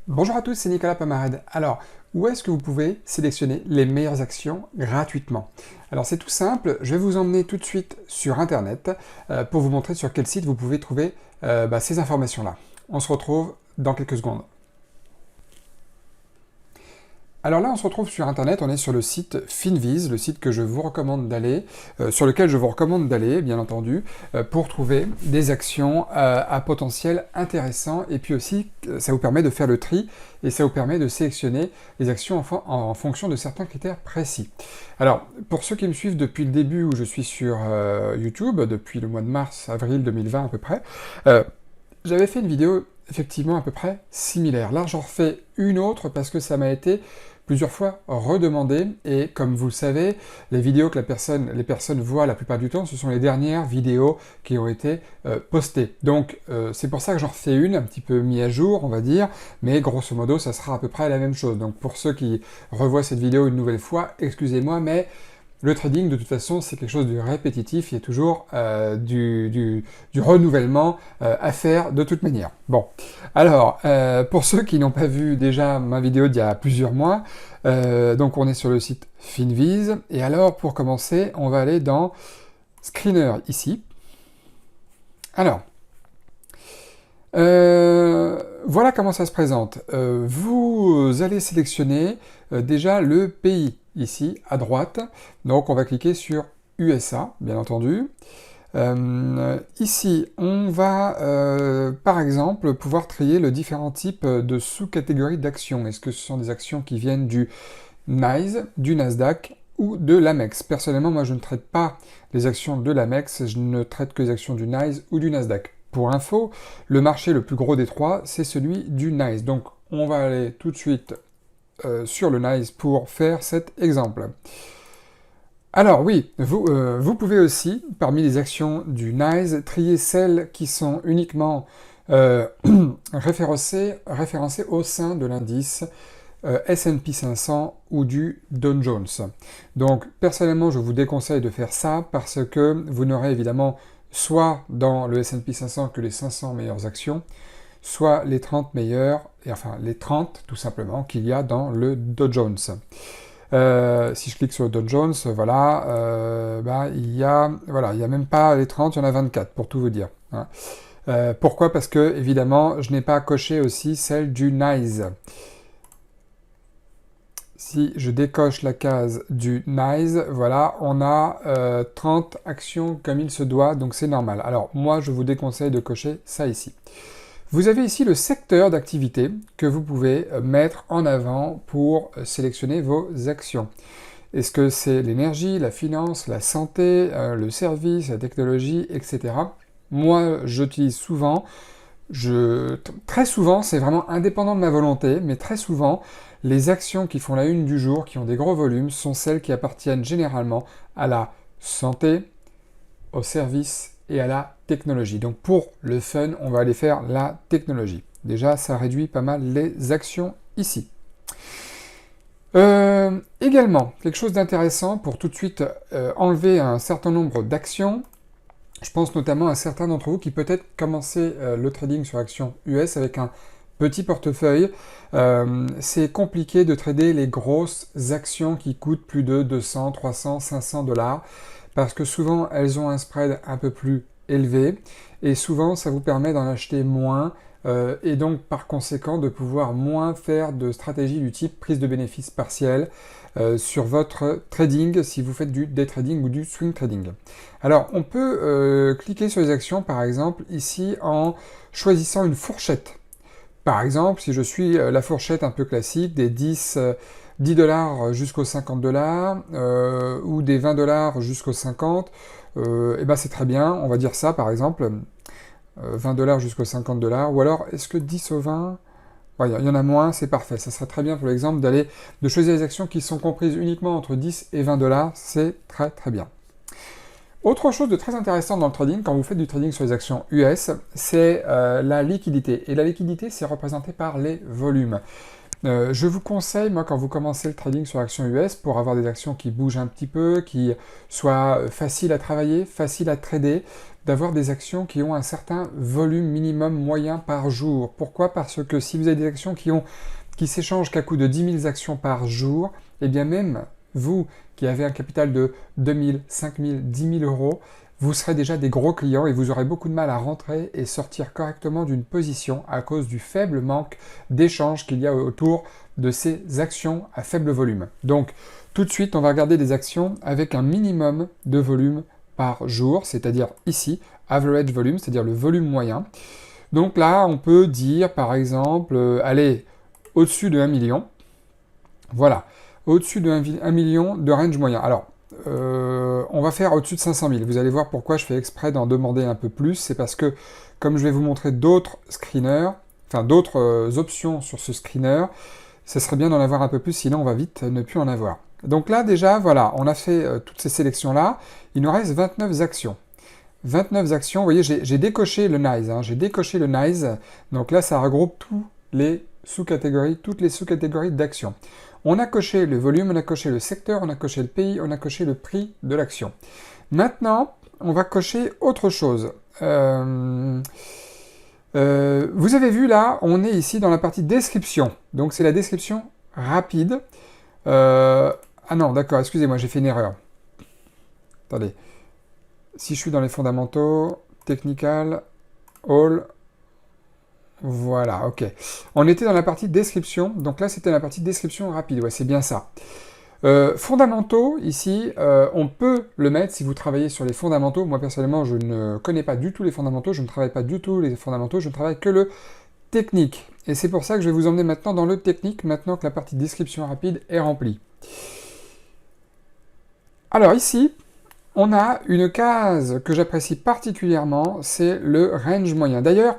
Bonjour à tous, c'est Nicolas Pomarède. Alors, où est-ce que vous pouvez sélectionner les meilleures actions gratuitement? Alors c'est tout simple, je vais vous emmener tout de suite sur Internet pour vous montrer sur quel site vous pouvez trouver ces informations-là. On se retrouve dans quelques secondes. Alors là, on se retrouve sur Internet, on est sur le site Finviz, le site que je vous recommande d'aller, sur lequel je vous recommande d'aller, bien entendu, pour trouver des actions à potentiel intéressant, et puis aussi, ça vous permet de faire le tri, et ça vous permet de sélectionner les actions en fonction de certains critères précis. Alors, pour ceux qui me suivent depuis le début, où je suis sur YouTube, depuis le mois de mars-avril 2020 à peu près, j'avais fait une vidéo effectivement à peu près similaire. Là, j'en refais une autre parce que ça m'a été plusieurs fois redemandé, et comme vous le savez, les vidéos que les personnes voient la plupart du temps, ce sont les dernières vidéos qui ont été postées. Donc c'est pour ça que j'en refais une, un petit peu mis à jour, on va dire, mais grosso modo, ça sera à peu près la même chose. Donc pour ceux qui revoient cette vidéo une nouvelle fois, excusez-moi, mais le trading, de toute façon, c'est quelque chose de répétitif, il y a toujours du renouvellement à faire de toute manière. Bon, alors, pour ceux qui n'ont pas vu déjà ma vidéo d'il y a plusieurs mois, donc on est sur le site Finviz, et alors pour commencer, on va aller dans Screener ici. Alors, voilà comment ça se présente. Vous allez sélectionner déjà le pays ici à droite. Donc on va cliquer sur USA, bien entendu. Ici, on va par exemple pouvoir trier le différents types de sous-catégories d'actions. Est-ce que ce sont des actions qui viennent du NYSE, du Nasdaq ou de l'Amex? Personnellement, moi je ne traite pas les actions de l'Amex, je ne traite que les actions du NYSE ou du Nasdaq. Pour info, le marché le plus gros des trois, c'est celui du NYSE. Donc on va aller tout de suite sur le NYSE pour faire cet exemple. Alors oui, vous pouvez aussi, parmi les actions du NYSE, trier celles qui sont uniquement référencées au sein de l'indice S&P 500 ou du Dow Jones. Donc personnellement, je vous déconseille de faire ça parce que vous n'aurez évidemment soit dans le S&P 500 que les 500 meilleures actions, soit les 30 meilleures, et enfin les 30 tout simplement, qu'il y a dans le Dow Jones. Si je clique sur le Dow Jones, voilà, il y a même pas les 30, il y en a 24 pour tout vous dire. Hein. Pourquoi? Parce que évidemment, je n'ai pas coché aussi celle du NYSE. Si je décoche la case du NYSE, voilà, on a 30 actions comme il se doit, donc c'est normal. Alors moi, je vous déconseille de cocher ça ici. Vous avez ici le secteur d'activité que vous pouvez mettre en avant pour sélectionner vos actions. Est-ce que c'est l'énergie, la finance, la santé, le service, la technologie, etc. Moi, j'utilise souvent, très souvent, c'est vraiment indépendant de ma volonté, mais très souvent, les actions qui font la une du jour, qui ont des gros volumes, sont celles qui appartiennent généralement à la santé, au service et à la technologie. Donc pour le fun, on va aller faire la technologie. Déjà, ça réduit pas mal les actions ici. Également, quelque chose d'intéressant pour tout de suite enlever un certain nombre d'actions. Je pense notamment à certains d'entre vous qui peut-être commencé le trading sur actions US avec un petit portefeuille. C'est compliqué de trader les grosses actions qui coûtent plus de 200, 300, 500 dollars parce que souvent elles ont un spread un peu plus élevé et souvent ça vous permet d'en acheter moins et donc par conséquent de pouvoir moins faire de stratégie du type prise de bénéfices partielle sur votre trading si vous faites du day trading ou du swing trading. Alors on peut cliquer sur les actions par exemple ici en choisissant une fourchette. Par exemple, si je suis la fourchette un peu classique des 10 dollars jusqu'aux 50 dollars ou des 20 dollars jusqu'aux 50, et ben c'est très bien, on va dire ça par exemple, 20 dollars jusqu'aux 50 dollars, ou alors est-ce que 10 au 20, il y en a moins, c'est parfait, ça serait très bien pour l'exemple de choisir les actions qui sont comprises uniquement entre 10 et 20 dollars, c'est très très bien. Autre chose de très intéressant dans le trading, quand vous faites du trading sur les actions US, c'est la liquidité. Et la liquidité, c'est représenté par les volumes. Je vous conseille, moi, quand vous commencez le trading sur actions US, pour avoir des actions qui bougent un petit peu, qui soient faciles à travailler, faciles à trader, d'avoir des actions qui ont un certain volume minimum moyen par jour. Pourquoi? Parce que si vous avez des actions qui s'échangent qu'à coût de 10 000 actions par jour, eh bien même vous qui avez un capital de 2 000, 5 000, 10 000 euros, vous serez déjà des gros clients et vous aurez beaucoup de mal à rentrer et sortir correctement d'une position à cause du faible manque d'échanges qu'il y a autour de ces actions à faible volume. Donc tout de suite, on va regarder des actions avec un minimum de volume par jour, c'est-à-dire ici, average volume, c'est-à-dire le volume moyen. Donc là, on peut dire par exemple, allez, au-dessus de 1 million. Voilà, au-dessus de 1 million de range moyen. Alors, on va faire au-dessus de 500 000. Vous allez voir pourquoi je fais exprès d'en demander un peu plus. C'est parce que, comme je vais vous montrer d'autres screeners, enfin d'autres options sur ce screener, ce serait bien d'en avoir un peu plus, sinon on va vite ne plus en avoir. Donc là, déjà, voilà, on a fait toutes ces sélections-là. Il nous reste 29 actions. 29 actions, vous voyez, j'ai décoché le NICE. J'ai décoché le NICE. Donc là, ça regroupe tous les sous-catégories, toutes les sous-catégories d'actions. On a coché le volume, on a coché le secteur, on a coché le pays, on a coché le prix de l'action. Maintenant, on va cocher autre chose. Vous avez vu là, on est ici dans la partie description. Donc c'est la description rapide. Ah non, d'accord, excusez-moi, j'ai fait une erreur. Attendez. Si je suis dans les fondamentaux, technical, all, voilà, ok. On était dans la partie description, donc là c'était la partie description rapide, ouais, c'est bien ça. Fondamentaux, ici, on peut le mettre si vous travaillez sur les fondamentaux. Moi personnellement, je ne connais pas du tout les fondamentaux, je ne travaille pas du tout les fondamentaux, je ne travaille que le technique. Et c'est pour ça que je vais vous emmener maintenant dans le technique, maintenant que la partie description rapide est remplie. Alors ici, on a une case que j'apprécie particulièrement, c'est le range moyen. D'ailleurs,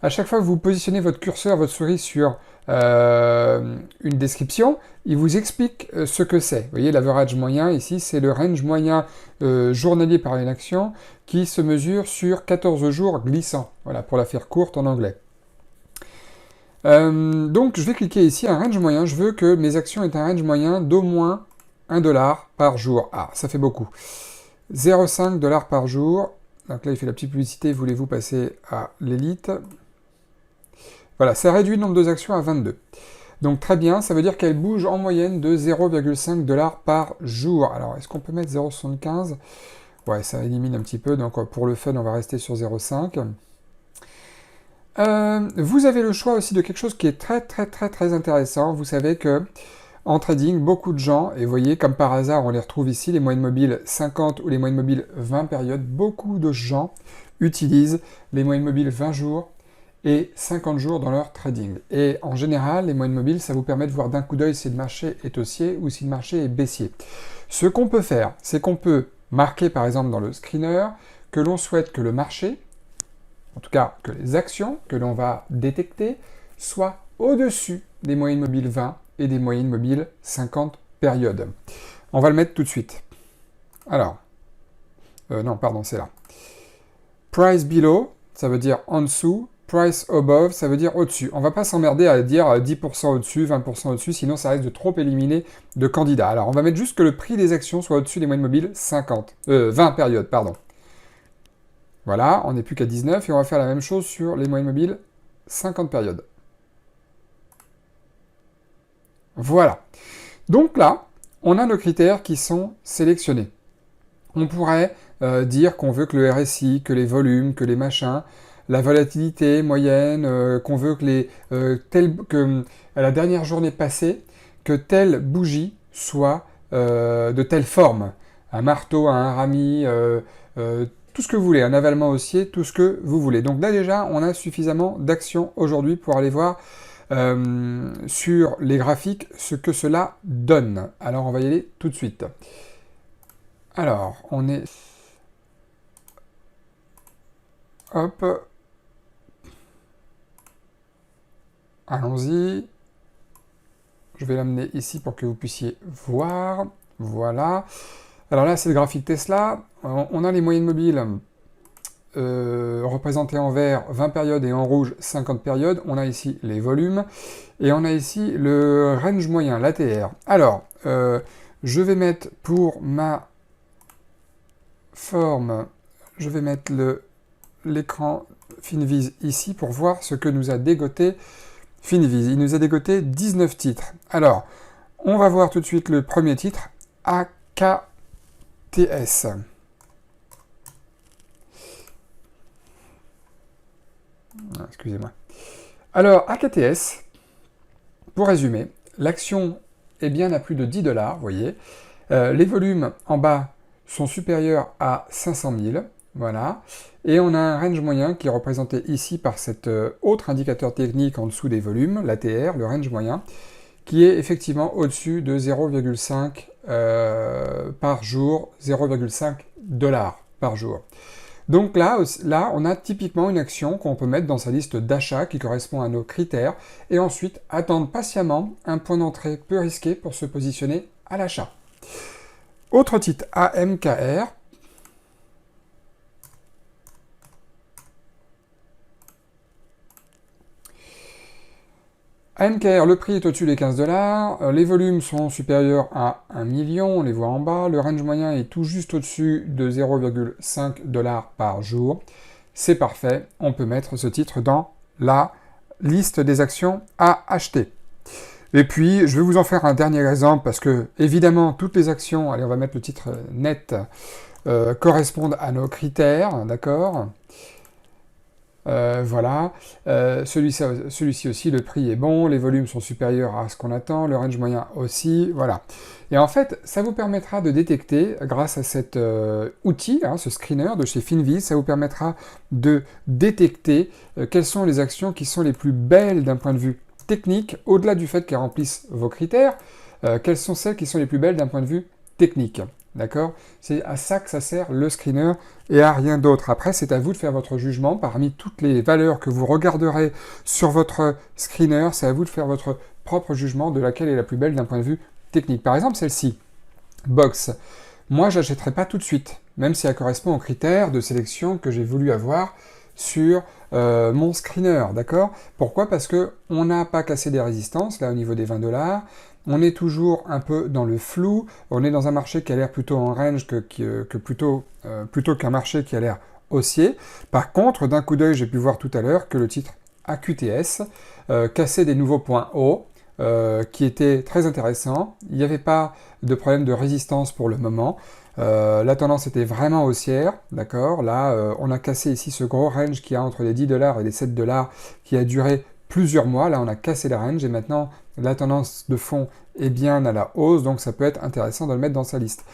à chaque fois que vous positionnez votre curseur, votre souris sur une description, il vous explique ce que c'est. Vous voyez, l'average moyen, ici, c'est le range moyen journalier par une action qui se mesure sur 14 jours glissants. Voilà, pour la faire courte en anglais. Donc, je vais cliquer ici, un range moyen. Je veux que mes actions aient un range moyen d'au moins 1 dollar par jour. Ah, ça fait beaucoup. 0,5 $ par jour. Donc là, il fait la petite publicité. Voulez-vous passer à l'élite? Voilà, ça réduit le nombre d'actions à 22. Donc très bien, ça veut dire qu'elle bouge en moyenne de 0,5 $ par jour. Alors, est-ce qu'on peut mettre 0,75? Ouais, ça élimine un petit peu. Donc pour le fun, on va rester sur 0,5. Vous avez le choix aussi de quelque chose qui est très intéressant. Vous savez que en trading, beaucoup de gens, et vous voyez, comme par hasard, on les retrouve ici, les moyennes mobiles 50 ou les moyennes mobiles 20 périodes, beaucoup de gens utilisent les moyennes mobiles 20 jours et 50 jours dans leur trading. Et en général, les moyennes mobiles, ça vous permet de voir d'un coup d'œil si le marché est haussier ou si le marché est baissier. Ce qu'on peut faire, c'est qu'on peut marquer par exemple dans le screener que l'on souhaite que le marché, en tout cas que les actions que l'on va détecter, soient au-dessus des moyennes mobiles 20 et des moyennes mobiles 50 périodes. On va le mettre tout de suite. Alors, non, pardon, c'est là. Price below, ça veut dire en dessous. Price above, ça veut dire au-dessus. On ne va pas s'emmerder à dire 10% au-dessus, 20% au-dessus, sinon ça risque de trop éliminer de candidats. Alors, on va mettre juste que le prix des actions soit au-dessus des moyennes mobiles 20 périodes, pardon. Voilà, on n'est plus qu'à 19 et on va faire la même chose sur les moyennes mobiles 50 périodes. Voilà. Donc là, on a nos critères qui sont sélectionnés. On pourrait dire qu'on veut que le RSI, que les volumes, que les machins, la volatilité moyenne, qu'on veut que à la dernière journée passée, que telle bougie soit de telle forme. Un marteau, un rami, tout ce que vous voulez, un avalement haussier, tout ce que vous voulez. Donc là déjà, on a suffisamment d'actions aujourd'hui pour aller voir sur les graphiques ce que cela donne. Alors on va y aller tout de suite. Alors, on est... Hop. Allons-y. Je vais l'amener ici pour que vous puissiez voir. Voilà. Alors là, c'est le graphique Tesla. On a les moyennes mobiles représenté en vert 20 périodes et en rouge 50 périodes. On a ici les volumes, et on a ici le range moyen, l'ATR. Alors, je vais mettre pour ma forme, je vais mettre l'écran Finviz ici pour voir ce que nous a dégoté Finviz. Il nous a dégoté 19 titres. Alors, on va voir tout de suite le premier titre, AKTS. Excusez-moi. Alors, AKTS, pour résumer, l'action est bien à plus de 10 $, vous voyez. Les volumes en bas sont supérieurs à 500 000, voilà. Et on a un range moyen qui est représenté ici par cet autre indicateur technique en dessous des volumes, l'ATR, le range moyen, qui est effectivement au-dessus de 0,5 par jour, 0,5 $ par jour. Donc là, on a typiquement une action qu'on peut mettre dans sa liste d'achat qui correspond à nos critères, et ensuite attendre patiemment un point d'entrée peu risqué pour se positionner à l'achat. Autre titre, AMKR. AMKR, le prix est au-dessus des 15 $, les volumes sont supérieurs à 1 million, on les voit en bas, le range moyen est tout juste au-dessus de 0,5 $ par jour. C'est parfait, on peut mettre ce titre dans la liste des actions à acheter. Et puis, je vais vous en faire un dernier exemple, parce que, évidemment, toutes les actions, allez, on va mettre le titre net, correspondent à nos critères, d'accord ? Voilà, celui-ci aussi, le prix est bon, les volumes sont supérieurs à ce qu'on attend, le range moyen aussi, voilà. Et en fait, ça vous permettra de détecter, grâce à cet outil, hein, ce screener de chez Finviz, ça vous permettra de détecter quelles sont les actions qui sont les plus belles d'un point de vue technique, au-delà du fait qu'elles remplissent vos critères, quelles sont celles qui sont les plus belles d'un point de vue technique. D'accord? C'est à ça que ça sert le screener et à rien d'autre. Après, c'est à vous de faire votre jugement. Parmi toutes les valeurs que vous regarderez sur votre screener, c'est à vous de faire votre propre jugement de laquelle est la plus belle d'un point de vue technique. Par exemple, celle-ci, Box. Moi, je n'achèterai pas tout de suite, même si elle correspond aux critères de sélection que j'ai voulu avoir sur mon screener. D'accord? Pourquoi? Parce qu'on n'a pas cassé des résistances, là, au niveau des 20 $. On est toujours un peu dans le flou, on est dans un marché qui a l'air plutôt en range plutôt qu'un marché qui a l'air haussier. Par contre, d'un coup d'œil, j'ai pu voir tout à l'heure que le titre AQTS cassait des nouveaux points hauts, qui étaient très intéressants. Il n'y avait pas de problème de résistance pour le moment. La tendance était vraiment haussière, d'accord. Là, on a cassé ici ce gros range qui a entre les 10 $ et les 7 $ qui a duré plusieurs mois. Là, on a cassé le range et maintenant, la tendance de fond est bien à la hausse, donc ça peut être intéressant de le mettre dans sa liste.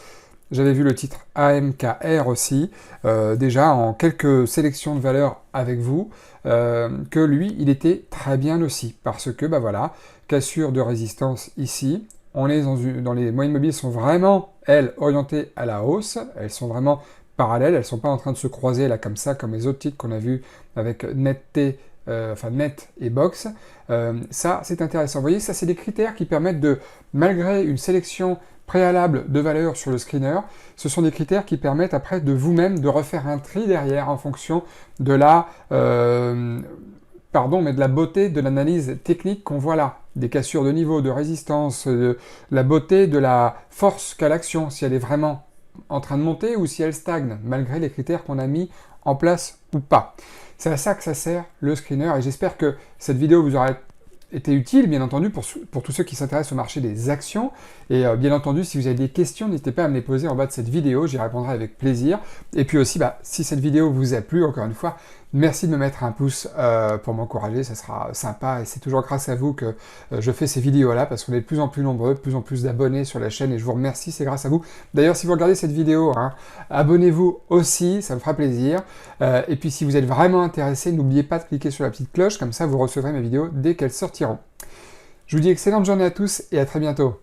J'avais vu le titre AMKR aussi, déjà en quelques sélections de valeurs avec vous, que lui, il était très bien aussi, parce que, bah voilà, cassure de résistance ici, on est dans les moyennes mobiles sont vraiment, elles, orientées à la hausse, elles sont vraiment parallèles, elles ne sont pas en train de se croiser là comme ça, comme les autres titres qu'on a vus avec NetT, Net et Box. Ça, c'est intéressant. Vous voyez, ça, c'est des critères qui permettent de, malgré une sélection préalable de valeurs sur le screener, ce sont des critères qui permettent après de vous-même de refaire un tri derrière en fonction de la de la beauté de l'analyse technique qu'on voit là, des cassures de niveau, de résistance, la beauté de la force qu'a l'action, si elle est vraiment en train de monter ou si elle stagne, malgré les critères qu'on a mis en place ou pas. C'est à ça que ça sert le screener, et j'espère que cette vidéo vous aura été utile, bien entendu, pour tous ceux qui s'intéressent au marché des actions. Et bien entendu, si vous avez des questions, n'hésitez pas à me les poser en bas de cette vidéo, j'y répondrai avec plaisir. Et puis aussi, si cette vidéo vous a plu, encore une fois, merci de me mettre un pouce pour m'encourager, ça sera sympa, et c'est toujours grâce à vous que je fais ces vidéos-là, parce qu'on est de plus en plus nombreux, de plus en plus d'abonnés sur la chaîne, et je vous remercie, c'est grâce à vous. D'ailleurs, si vous regardez cette vidéo, hein, abonnez-vous aussi, ça me fera plaisir. Et puis si vous êtes vraiment intéressé, n'oubliez pas de cliquer sur la petite cloche, comme ça vous recevrez mes vidéos dès qu'elles sortiront. Je vous dis excellente journée à tous, et à très bientôt.